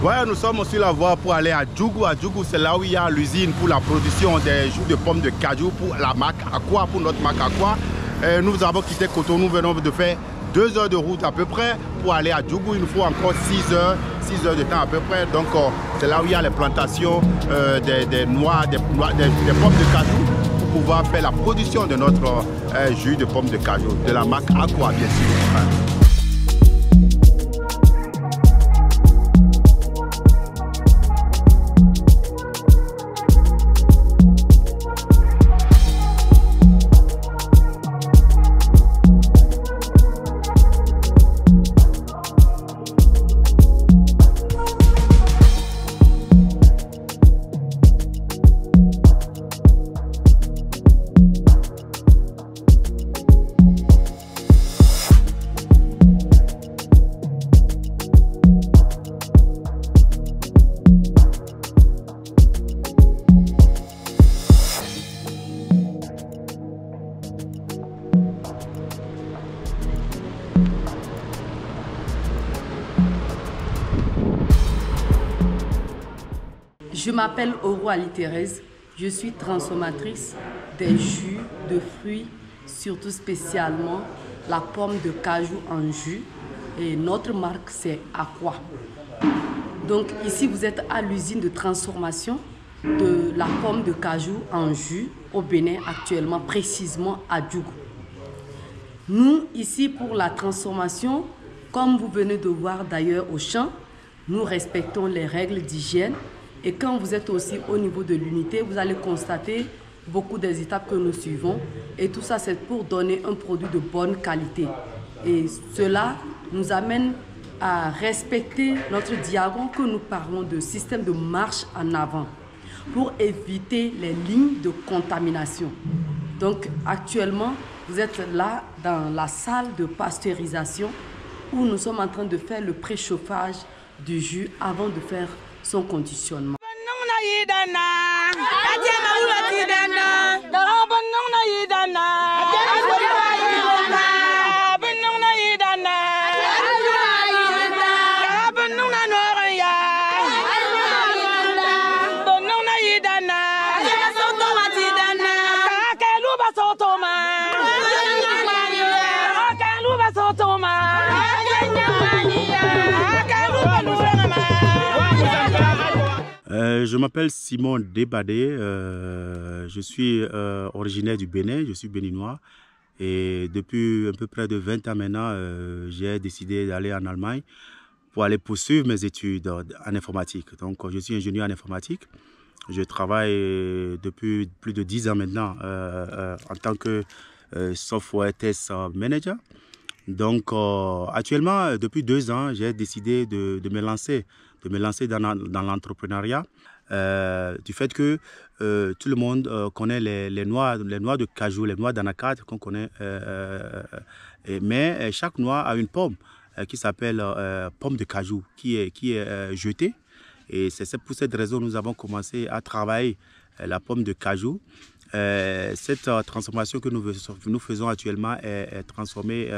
Ouais, nous sommes sur la voie pour aller à Djougou. À Djougou, c'est là où il y a l'usine pour la production des jus de pommes de cajou pour la marque Aqua, pour notre marque Aqua. Nous avons quitté Cotonou, nous venons de faire 2 heures de route à peu près pour aller à Djougou. Il nous faut encore 6 heures de temps à peu près. Donc c'est là où il y a les plantations des noix, des pommes de cajou pour pouvoir faire la production de notre jus de pommes de cajou, de la marque Aqua bien sûr. Je m'appelle Oro Ali Thérèse, je suis transformatrice des jus de fruits, surtout spécialement la pomme de cajou en jus et notre marque c'est Aqua. Donc ici vous êtes à l'usine de transformation de la pomme de cajou en jus au Bénin actuellement, précisément à Djougou. Nous ici pour la transformation, comme vous venez de voir d'ailleurs au champ, nous respectons les règles d'hygiène. Et quand vous êtes aussi au niveau de l'unité, vous allez constater beaucoup des étapes que nous suivons. Et tout ça, c'est pour donner un produit de bonne qualité. Et cela nous amène à respecter notre diagramme que nous parlons de système de marche en avant pour éviter les lignes de contamination. Donc actuellement, vous êtes là dans la salle de pasteurisation où nous sommes en train de faire le préchauffage du jus avant de faire son conditionnement. Je m'appelle Simon Debadé, je suis originaire du Bénin, je suis béninois et depuis à peu près de 20 ans maintenant, j'ai décidé d'aller en Allemagne pour aller poursuivre mes études en informatique. Donc je suis ingénieur en informatique, je travaille depuis plus de 10 ans maintenant en tant que software test manager. Donc actuellement, depuis 2 ans, j'ai décidé de me lancer dans l'entrepreneuriat. Du fait que tout le monde connaît les noix de cajou, les noix d'anacarde qu'on connaît, mais chaque noix a une pomme qui s'appelle pomme de cajou qui est jetée. Et c'est pour cette raison que nous avons commencé à travailler la pomme de cajou. Cette transformation que nous faisons actuellement est transformée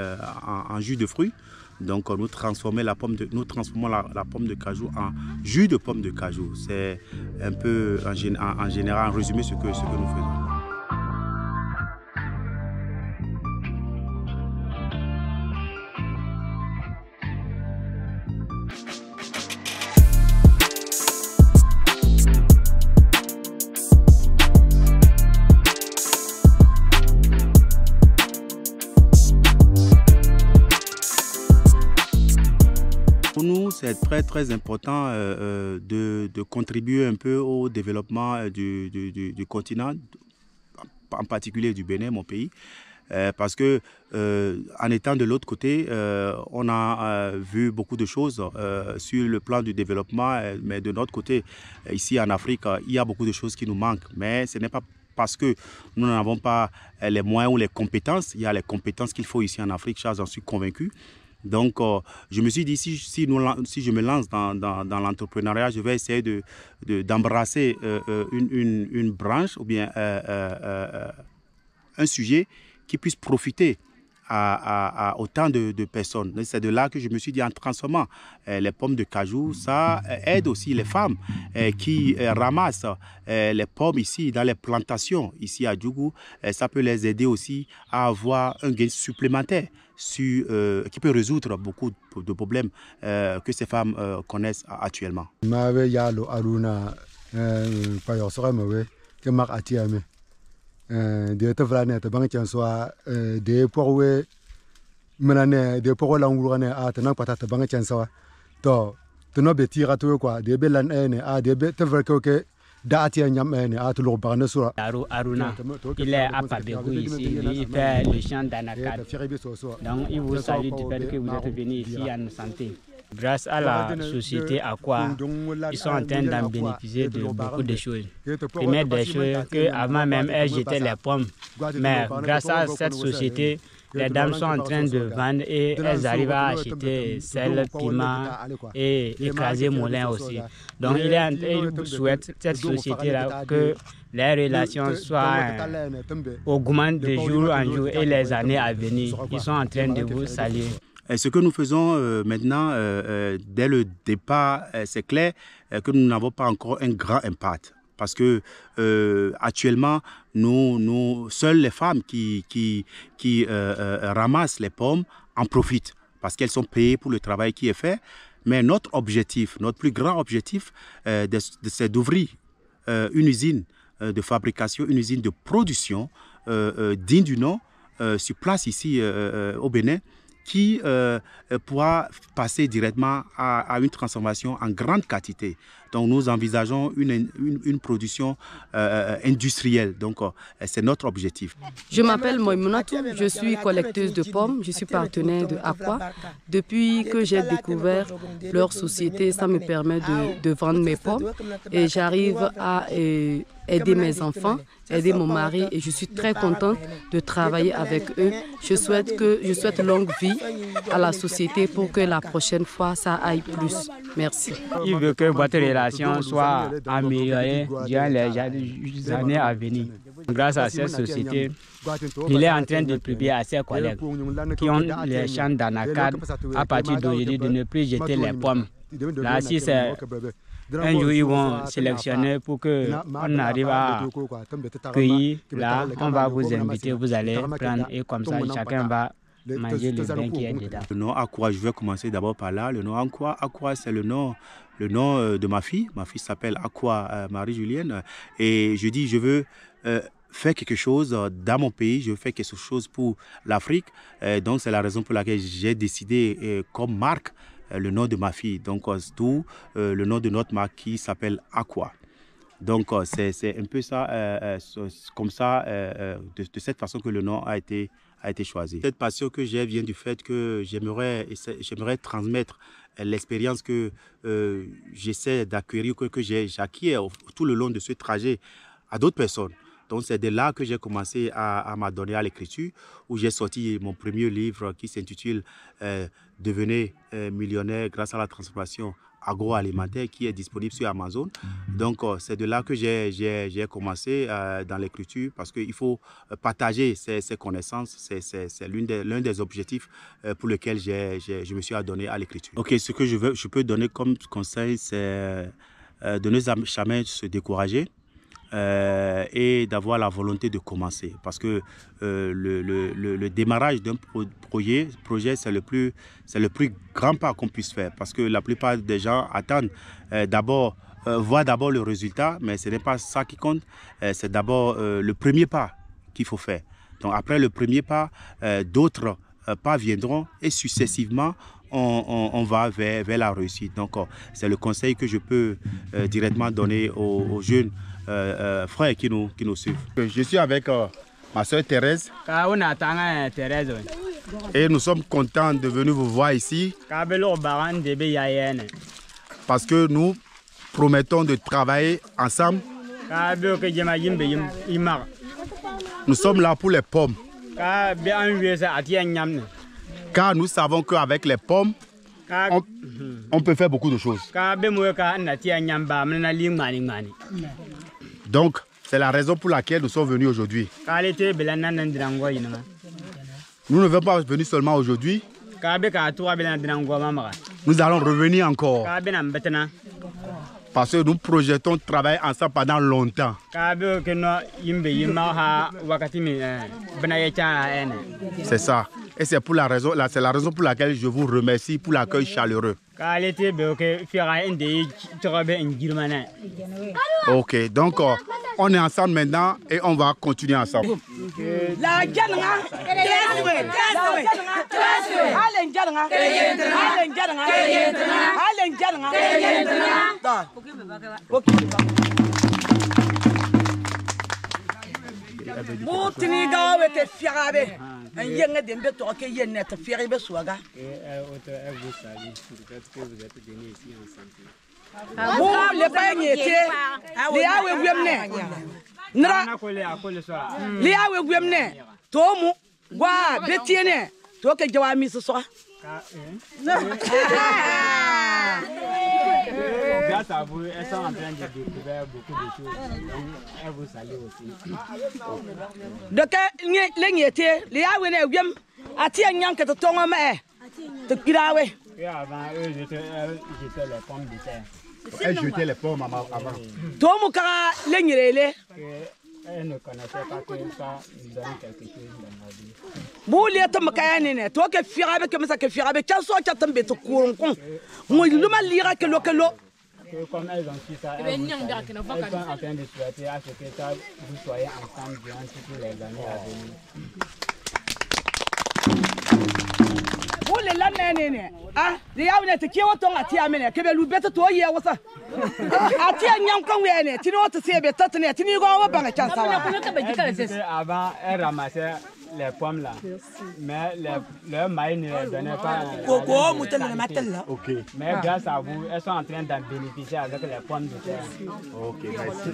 en jus de fruits. Donc nous transformons la pomme de cajou en jus de pomme de cajou. C'est un peu en général, en résumé, ce que nous faisons. Pour nous, c'est très important de contribuer un peu au développement du continent, en particulier du Bénin, mon pays, parce que en étant de l'autre côté, on a vu beaucoup de choses sur le plan du développement, mais de notre côté, ici en Afrique, il y a beaucoup de choses qui nous manquent, mais ce n'est pas parce que nous n'avons pas les moyens ou les compétences. Il y a les compétences qu'il faut ici en Afrique, j'en suis convaincu. Donc, je me suis dit, si je me lance dans l'entrepreneuriat, je vais essayer d'embrasser une branche ou bien un sujet qui puisse profiter à autant de personnes. C'est de là que je me suis dit, en transformant les pommes de cajou, ça aide aussi les femmes qui ramassent les pommes ici dans les plantations, ici à Djougou. Ça peut les aider aussi à avoir un gain supplémentaire qui peut résoudre beaucoup de problèmes que ces femmes connaissent actuellement. De te vlane te bang chan soa de porwe menane de porwe langurane a te nang pata te bang chan soa to te no betira to quoi de belan ene a de te vreke ke dati nyam ene a te lo barne soa Aruna il est à Pabegou ici, il fait le chant d'Anakad. Donc il vous salue du fait que vous êtes venu ici à nous santé. Grâce à la société Aqua, ils sont en train d'en bénéficier de beaucoup de choses. Première des choses, qu'avant même elles jetaient les pommes. Mais grâce à cette société, les dames sont en train de vendre et elles arrivent à acheter sel, piment et écraser moulin aussi. Donc il souhaite cette société-là que les relations augmentent de jour en jour et les années à venir. Ils sont en train de vous saluer. Et ce que nous faisons maintenant, dès le départ, c'est clair que nous n'avons pas encore un grand impact. Parce que actuellement, seules les femmes qui ramassent les pommes en profitent. Parce qu'elles sont payées pour le travail qui est fait. Mais notre objectif, notre plus grand objectif, c'est d'ouvrir une usine de fabrication, une usine de production digne du nom sur place ici au Bénin, qui pourra passer directement à une transformation en grande quantité. Donc nous envisageons une production industrielle. Donc c'est notre objectif. Je m'appelle Moïmounatou, je suis collecteuse de pommes, je suis partenaire de Aqua. Depuis que j'ai découvert leur société, ça me permet de vendre mes pommes et j'arrive à aider mes enfants, aider mon mari et je suis très contente de travailler avec eux. Je souhaite longue vie à la société pour que la prochaine fois ça aille plus. Merci. Il veut que votre relation soit améliorée durant les années à venir. Grâce à cette société, il est en train de publier à ses collègues qui ont les champs d'Anakad à partir d'aujourd'hui de ne plus jeter les pommes. Là, si c'est un jour, ils vont sélectionner pour qu'on arrive à cueillir. Là, on va vous inviter, vous allez prendre et comme ça, chacun va manger le vin qui est dedans. Le nom Aqua, je vais commencer d'abord par là. Le nom Aqua, c'est le nom de ma fille. Ma fille s'appelle Aqua Marie-Julienne. Et je dis, je veux faire quelque chose dans mon pays, je veux faire quelque chose pour l'Afrique. Donc, c'est la raison pour laquelle j'ai décidé comme marque le nom de ma fille. Donc, tout le nom de notre marque qui s'appelle Aqua. Donc, c'est un peu ça, comme ça, de cette façon que le nom a été choisi. Cette passion que j'ai vient du fait que j'aimerais transmettre l'expérience que j'essaie d'acquérir, que j'acquiers tout le long de ce trajet à d'autres personnes. Donc c'est de là que j'ai commencé à m'adonner à l'écriture, où j'ai sorti mon premier livre qui s'intitule « Devenez millionnaire grâce à la transformation agroalimentaire » qui est disponible sur Amazon. Donc c'est de là que j'ai commencé dans l'écriture parce qu'il faut partager ces connaissances. C'est l'un des objectifs pour lesquels je me suis adonné à l'écriture. Ok, ce que je peux donner comme conseil, c'est de ne jamais se décourager. Et d'avoir la volonté de commencer parce que le démarrage d'un projet c'est le plus grand pas qu'on puisse faire parce que la plupart des gens attendent voir d'abord le résultat, mais ce n'est pas ça qui compte, c'est d'abord le premier pas qu'il faut faire. Donc après le premier pas, d'autres pas viendront et successivement on va vers la réussite. Donc c'est le conseil que je peux directement donner aux jeunes frères qui nous suivent. Je suis avec ma soeur Thérèse et nous sommes contents de venir vous voir ici parce que nous promettons de travailler ensemble. Nous sommes là pour les pommes. Car nous savons qu'avec les pommes, on peut faire beaucoup de choses. Donc, c'est la raison pour laquelle nous sommes venus aujourd'hui. Nous ne sommes pas venus seulement aujourd'hui. Nous allons revenir encore. Parce que nous projetons travailler ensemble pendant longtemps. C'est ça. Et c'est la raison pour laquelle je vous remercie pour l'accueil chaleureux. Ok, donc on est ensemble maintenant et on va continuer ensemble. Grâce à vous, elles sont en train de découvrir beaucoup de choses. Donc, elles vous saluent aussi. Donc, et avant, eux jetaient les pommes de terre. Elles jetaient les pommes avant. Elles ne connaissaient pas que ça nous donne quelque chose dans la vie. Comme elles ont su ça, elles sont en train de souhaiter à ce que ça, vous soyez ensemble durant toutes les années à venir. Avant, elles ramassaient les pommes là, mais leur mari ne les donnait pas. Mais grâce à vous, elles sont en train d'en bénéficier avec les pommes de terre. Ok, merci.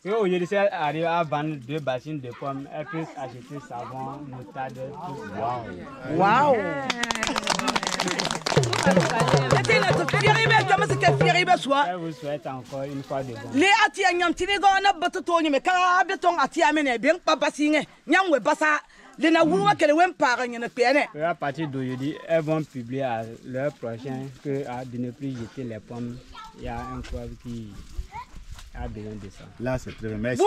Et au lieu de ça, arriver à vendre 2 bassines de pommes, elles peuvent acheter savon, moutarde, tout ça. Waouh! Je vous souhaite encore une fois de bon. Et à partir d'aujourd'hui, elles vont publier à leur prochain que de ne plus jeter les pommes. Il y a un quoi qui a besoin de ça. Là, c'est très bien. Merci.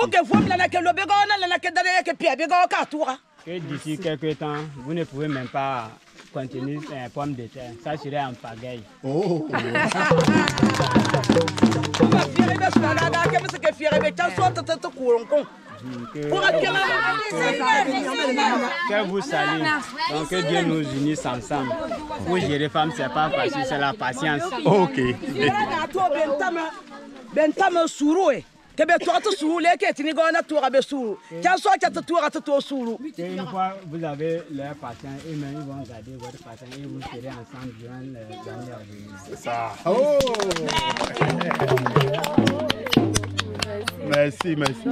Que d'ici quelques temps, vous ne pouvez même pas continuer les pommes de terre. Ça serait en pagaille. Oh! Que vous saluez. Donc que Dieu nous unisse ensemble. Pour gérer femmes, c'est pas facile, c'est la patience. Ok. Une fois vous avez leur patience, eux-mêmes ils vont garder votre patience et vous serez ensemble durant les années à venir. C'est ça. Oh! Merci, merci.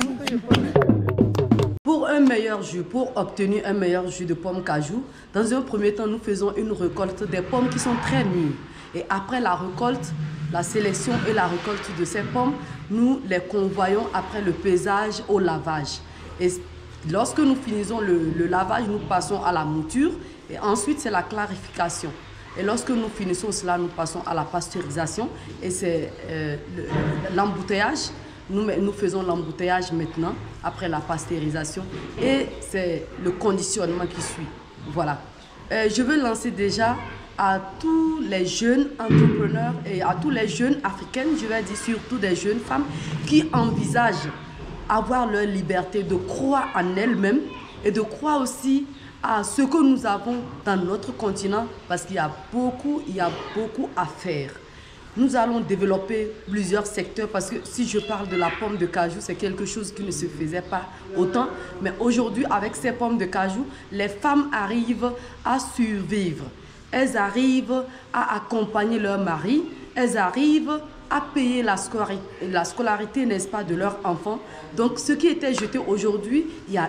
Pour un meilleur jus, pour obtenir un meilleur jus de pomme cajou, dans un premier temps, nous faisons une récolte des pommes qui sont très mûres. Et après la récolte, la sélection et la récolte de ces pommes, nous les convoyons après le pesage au lavage. Et lorsque nous finissons le lavage, nous passons à la mouture et ensuite c'est la clarification. Et lorsque nous finissons cela, nous passons à la pasteurisation et c'est l'embouteillage. Nous faisons l'embouteillage maintenant, après la pasteurisation, et c'est le conditionnement qui suit. Voilà. Je veux lancer déjà à tous les jeunes entrepreneurs et à tous les jeunes africaines, je vais dire surtout des jeunes femmes qui envisagent avoir leur liberté de croire en elles-mêmes et de croire aussi à ce que nous avons dans notre continent, parce qu'il y a beaucoup à faire. Nous allons développer plusieurs secteurs parce que si je parle de la pomme de cajou, c'est quelque chose qui ne se faisait pas autant. Mais aujourd'hui, avec ces pommes de cajou, les femmes arrivent à survivre. Elles arrivent à accompagner leur mari. Elles arrivent à payer la scolarité, n'est-ce pas, de leurs enfants. Donc, ce qui était jeté aujourd'hui, il y a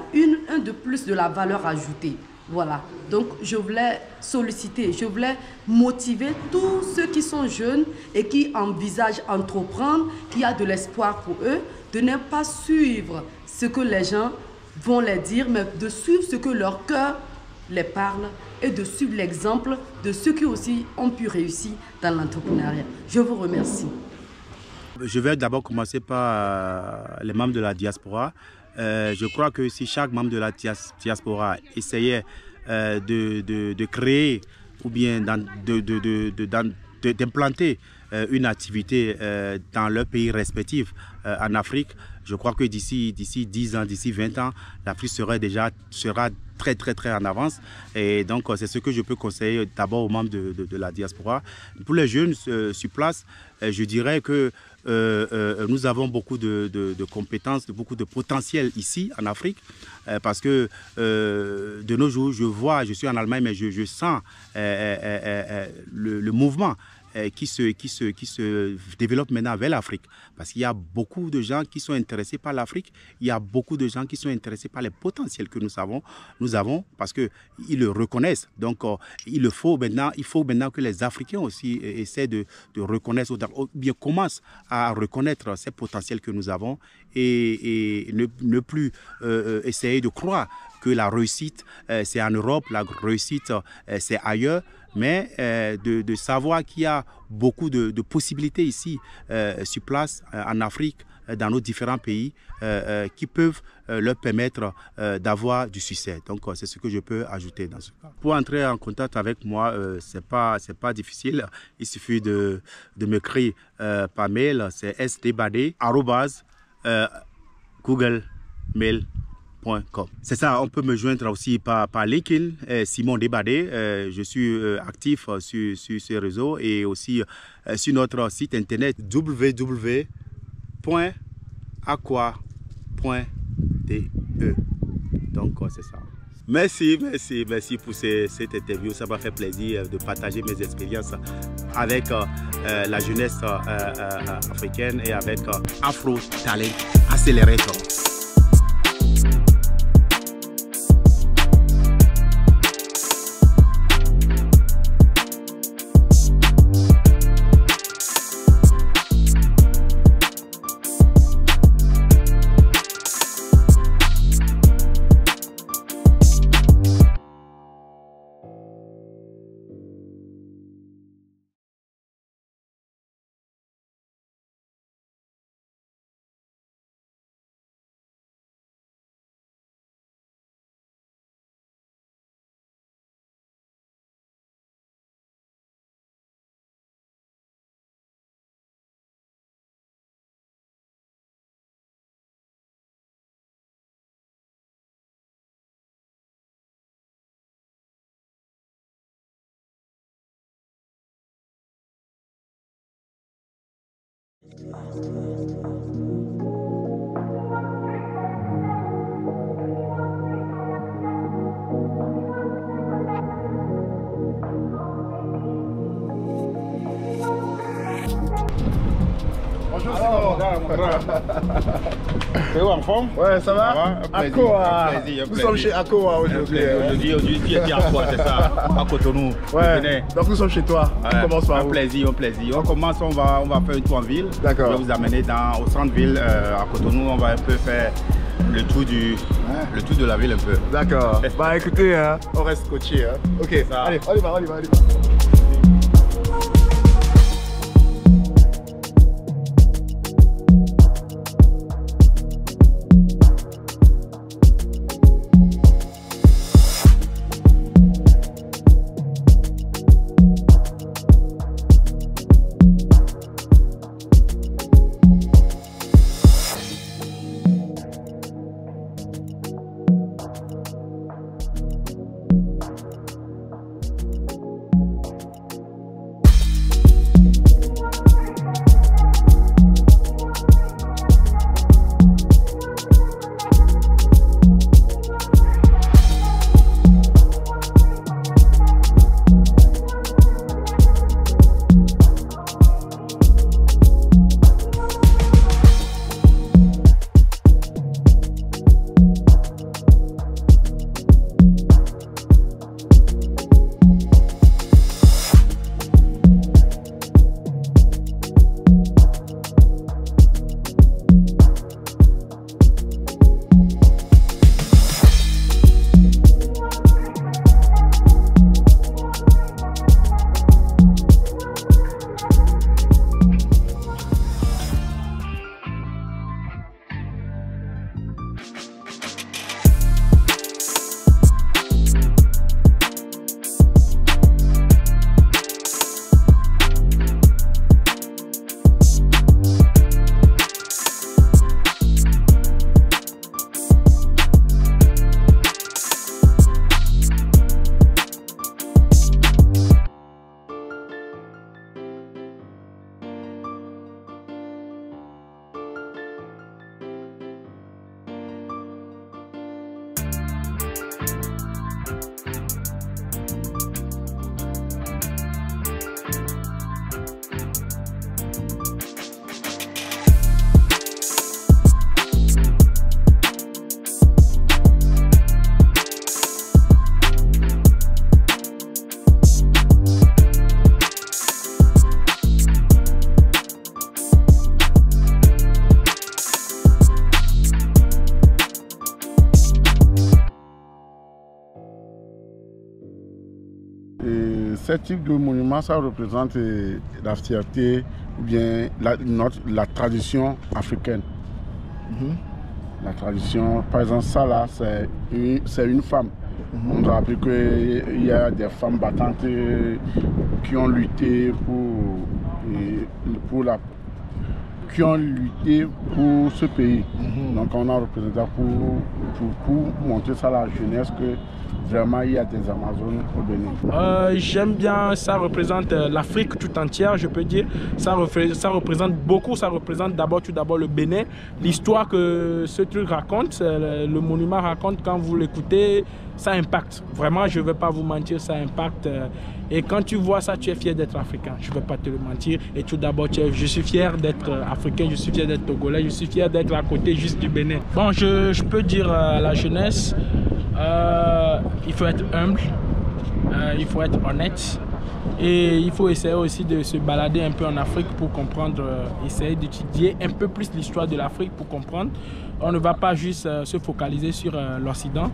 un de plus de la valeur ajoutée. Voilà, donc je voulais solliciter, je voulais motiver tous ceux qui sont jeunes et qui envisagent entreprendre, qui a de l'espoir pour eux, de ne pas suivre ce que les gens vont leur dire, mais de suivre ce que leur cœur les parle et de suivre l'exemple de ceux qui aussi ont pu réussir dans l'entrepreneuriat. Je vous remercie. Je vais d'abord commencer par les membres de la diaspora. Je crois que si chaque membre de la diaspora essayait de créer ou bien d'implanter une activité dans leur pays respectif en Afrique, je crois que d'ici 10 ans, d'ici 20 ans, l'Afrique sera très en avance. Et donc, c'est ce que je peux conseiller d'abord aux membres de la diaspora. Pour les jeunes sur place, je dirais que nous avons beaucoup de compétences, beaucoup de potentiel ici en Afrique, parce que de nos jours, je suis en Allemagne, mais je sens le mouvement qui se développe maintenant vers l'Afrique. Parce qu'il y a beaucoup de gens qui sont intéressés par l'Afrique, il y a beaucoup de gens qui sont intéressés par les potentiels que nous avons parce qu'ils le reconnaissent. Donc, il faut maintenant que les Africains aussi essaient de reconnaître, ou bien commencent à reconnaître ces potentiels que nous avons et ne plus essayer de croire que la réussite, c'est en Europe, la réussite, c'est ailleurs. Mais de savoir qu'il y a beaucoup de possibilités ici sur place en Afrique, dans nos différents pays, qui peuvent leur permettre d'avoir du succès. Donc c'est ce que je peux ajouter dans ce cas. Pour entrer en contact avec moi, c'est pas difficile. Il suffit de m'écrire par mail, c'est sdbadé@googlemail.com. C'est ça, on peut me joindre aussi par LinkedIn, Simon Debadé. Je suis actif sur ce réseau et aussi sur notre site internet www.aqua.de. Donc c'est ça. Merci pour cette interview. Ça m'a fait plaisir de partager mes expériences avec la jeunesse africaine et avec Afro Talent Accelerator. Bonjour Simon. C'est où en forme? Ouais, ça va? Akoa. Nous sommes chez Akoa aujourd'hui. Aujourd'hui, tu es à Akoa, c'est ça? À Cotonou. Ouais. Donc nous sommes chez toi. On commence par où? Un plaisir. On commence, on va faire une tour en ville. D'accord. Je vais vous amener au centre-ville à Cotonou. On va un peu faire le tour de la ville un peu. D'accord. Bah écoutez, hein, on reste coaché. Hein. Ok, ça. Allez, on y va. ce type de monument, ça représente la fierté ou bien la tradition africaine. La tradition, par exemple, ça là, c'est une femme. On doit rappeler qu'il y a des femmes battantes qui ont lutté pour ce pays. Donc on a représenté pour montrer ça à la jeunesse que vraiment il y a des Amazones au Bénin. J'aime bien, ça représente l'Afrique tout entière, je peux dire. Ça représente beaucoup, ça représente tout d'abord le Bénin. L'histoire que ce truc raconte, le monument raconte, quand vous l'écoutez, ça impacte. Vraiment, je ne vais pas vous mentir, ça impacte. Et quand tu vois ça, tu es fier d'être africain. Je ne vais pas te le mentir. Et tout d'abord, je suis fier d'être africain, je suis fier d'être togolais, je suis fier d'être à côté juste du Bénin. Bon, je peux dire à la jeunesse, il faut être humble, il faut être honnête. Et il faut essayer aussi de se balader un peu en Afrique pour comprendre, essayer d'étudier un peu plus l'histoire de l'Afrique pour comprendre. On ne va pas juste se focaliser sur l'Occident.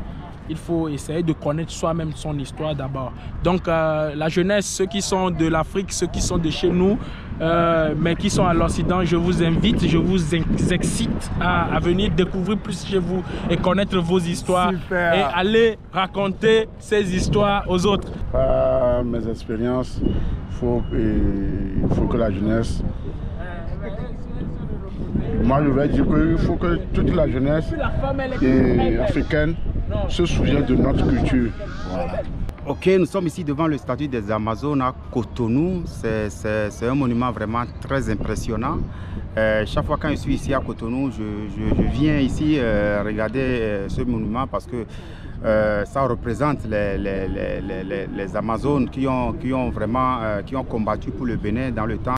Il faut essayer de connaître soi-même son histoire d'abord. Donc la jeunesse, ceux qui sont de l'Afrique, ceux qui sont de chez nous, mais qui sont à l'Occident, je vous invite, je vous excite à venir découvrir plus chez vous et connaître vos histoires. Super. Et aller raconter ces histoires aux autres. Par mes expériences, il faut que la jeunesse... Moi, je vais dire qu'il faut que toute la jeunesse africaine se souvienne de notre culture. Voilà. Ok, nous sommes ici devant le statut des Amazones à Cotonou. C'est un monument vraiment très impressionnant. Chaque fois quand je suis ici à Cotonou, je viens ici regarder ce monument parce que ça représente les Amazones qui ont combattu pour le Bénin dans le temps.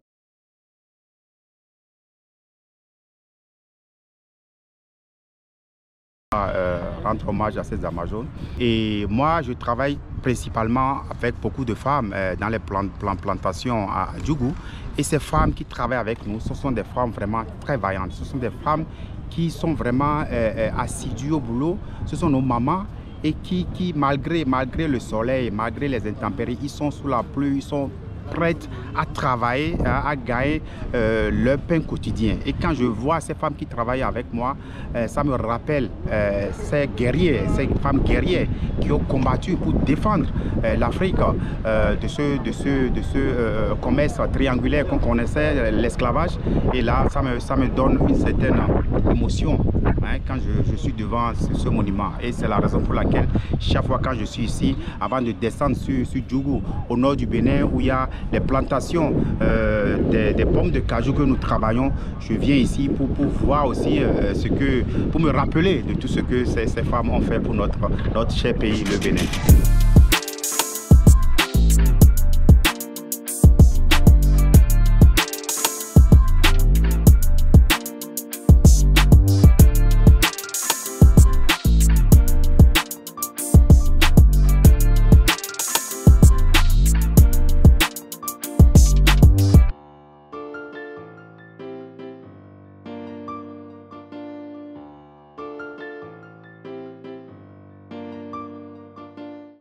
Rendre hommage à ces Amazones. Et moi, je travaille principalement avec beaucoup de femmes dans les plantations à Djougou. Et ces femmes qui travaillent avec nous, ce sont des femmes vraiment très vaillantes. Ce sont des femmes qui sont vraiment assidues au boulot. Ce sont nos mamans et qui malgré le soleil, malgré les intempéries, ils sont sous la pluie, ils sont prêtes à travailler, à gagner leur pain quotidien. Et quand je vois ces femmes qui travaillent avec moi, ça me rappelle ces guerriers, ces femmes guerrières qui ont combattu pour défendre l'Afrique de ce commerce triangulaire qu'on connaissait, l'esclavage. Et là, ça me donne une certaine émotion quand je suis devant ce monument. Et c'est la raison pour laquelle chaque fois quand je suis ici, avant de descendre sur Djougou, au nord du Bénin, où il y a les plantations des pommes de cajou que nous travaillons, je viens ici pour voir aussi pour me rappeler de tout ce que ces femmes ont fait pour notre cher pays, le Bénin.